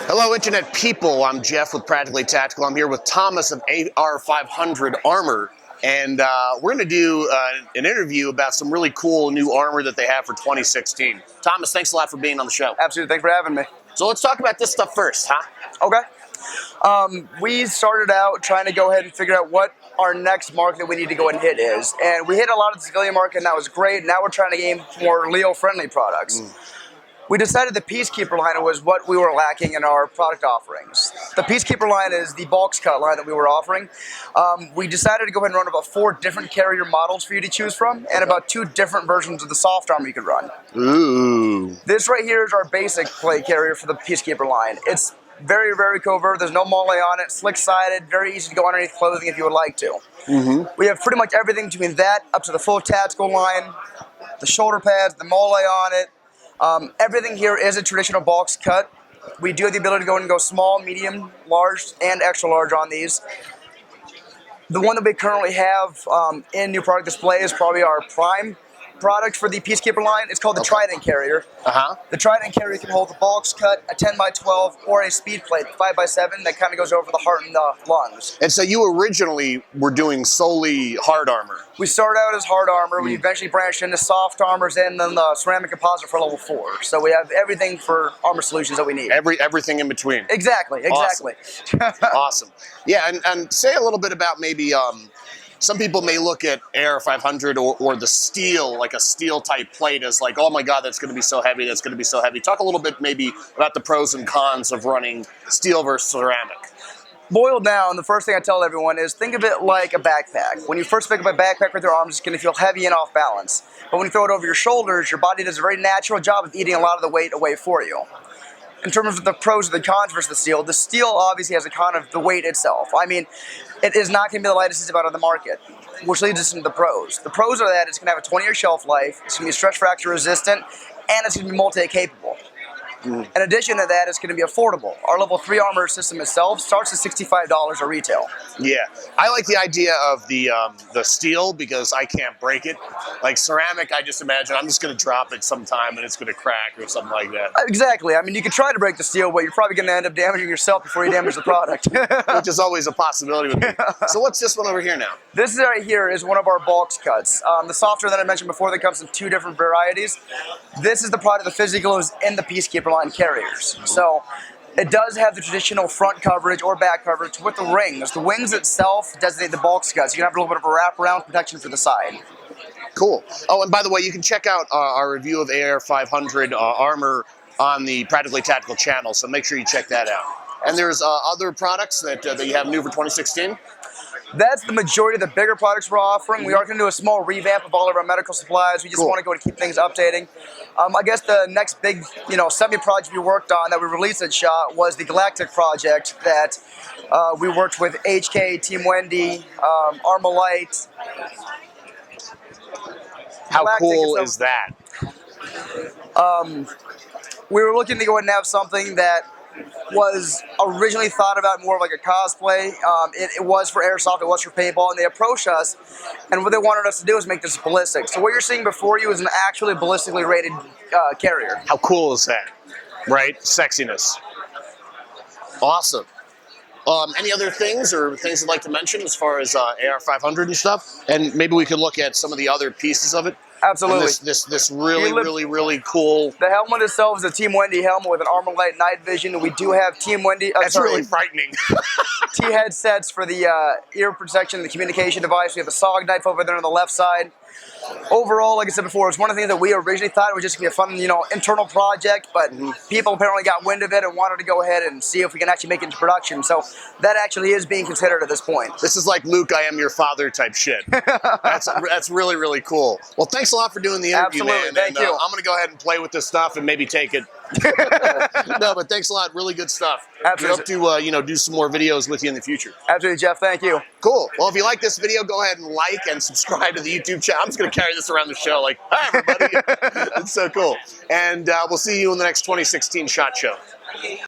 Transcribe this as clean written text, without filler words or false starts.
Hello, Internet people. I'm Jeff with Practically Tactical. I'm here with Thomas of AR500 Armor, and we're going to do an interview about some really cool new armor that they have for 2016. Thomas, thanks a lot for being on the show. Absolutely. Thanks for having me. So let's talk about this stuff first, huh? Okay. We started out trying to go ahead and figure out what our next market that we need to go and hit is. And we hit a lot of the civilian market, and that was great. Now we're trying to gain more Leo-friendly products. We decided the Peacekeeper line was what we were lacking in our product offerings. The Peacekeeper line is the box cut line that we were offering. We decided to go ahead and run about 4 different carrier models for you to choose from, and about 2 different versions of the soft armor you could run. Ooh. This right here is our basic plate carrier for the Peacekeeper line. It's very, very covert. There's no molle on it. Slick-sided. Very easy to go underneath clothing if you would like to. We have pretty much everything between that up to the full tactical line, the shoulder pads, the molle on it. Everything here is a traditional box cut. We do have the ability to go and go small, medium, large, and extra large on these. The one that we currently have in new product display is probably our prime product for the Peacekeeper line. It's called the Trident Carrier. The Trident Carrier can hold a box cut, a 10x12, or a speed plate, 5x7, that kind of goes over the heart and the lungs. And so you originally were doing solely hard armor. We started out as hard armor. We eventually branched into soft armors and then the ceramic composite for level 4. So we have everything for armor solutions that we need. Everything in between. Exactly. Awesome. Awesome. Yeah, and say a little bit about maybe some people may look at AR500 or the steel, like a steel type plate, as like, oh my God, that's going to be so heavy, that's going to be so heavy. Talk a little bit maybe about the pros and cons of running steel versus ceramic. Boiled down, the first thing I tell everyone is think of it like a backpack. When you first pick up a backpack with your arms, it's going to feel heavy and off balance. But when you throw it over your shoulders, your body does a very natural job of eating a lot of the weight away for you. In terms of the pros and the cons versus the steel obviously has a con of the weight itself. I mean, it is not going to be the lightest it's about on the market, which leads us into the pros. The pros are that it's going to have a 20-year shelf life, it's going to be stretch fracture resistant, and it's going to be multi-capable. In addition to that, it's going to be affordable. Our level 3 armor system itself starts at $65 at retail. Yeah, I like the idea of the steel because I can't break it. Like ceramic, I just imagine I'm just going to drop it sometime and it's going to crack or something like that. Exactly. I mean, you can try to break the steel, but you're probably going to end up damaging yourself before you damage the product. Which is always a possibility with me. So what's this one over here now? This right here is one of our box cuts. The software that I mentioned before that comes in 2 different varieties. This is the product the physical is in the Peacekeeper line carriers. So it does have the traditional front coverage or back coverage with the rings. The wings itself designate the box cuts. You can have a little bit of a wraparound protection for the side. Cool. Oh, and by the way, you can check out our review of AR500 armor on the Practically Tactical channel, so make sure you check that out. And there's other products that you have new for 2016? That's the majority of the bigger products we're offering. We are going to do a small revamp of all of our medical supplies. We just want to go and keep things updating. I guess the next big, semi-project we worked on that we released at SHOT was the Galactic project that we worked with HK, Team Wendy, Armalite. How Galactic cool is that? We were looking to go ahead and have something that was originally thought about more of like a cosplay. It was for airsoft, it was for paintball, and they approached us, and what they wanted us to do is make this ballistic. So what you're seeing before you is an actually ballistically rated carrier. How cool is that? Right? Sexiness. Awesome. Any other things or things you'd like to mention as far as AR500 and stuff? And maybe we could look at some of the other pieces of it. Absolutely. This really cool. The helmet itself is a Team Wendy helmet with an Armalite night vision. We do have Team Wendy. That's really frightening. T headsets for the ear protection and the communication device. We have a SOG knife over there on the left side. Overall, like I said before, it's one of the things that we originally thought it was just going to be a fun, internal project, but people apparently got wind of it and wanted to go ahead and see if we can actually make it into production. So that actually is being considered at this point. This is like Luke, I am your father type shit. That's really, really cool. Well, thanks a lot for doing the interview, Absolutely. man. Thank you. I'm going to go ahead and play with this stuff and maybe take it. No, but thanks a lot. Really good stuff. Absolutely. We hope to, do some more videos with you in the future. Absolutely, Jeff. Thank you. Cool. Well, if you like this video, go ahead and like and subscribe to the YouTube channel. I'm just going to carry this around the show like, hi, everybody. It's so cool. And we'll see you in the next 2016 SHOT Show.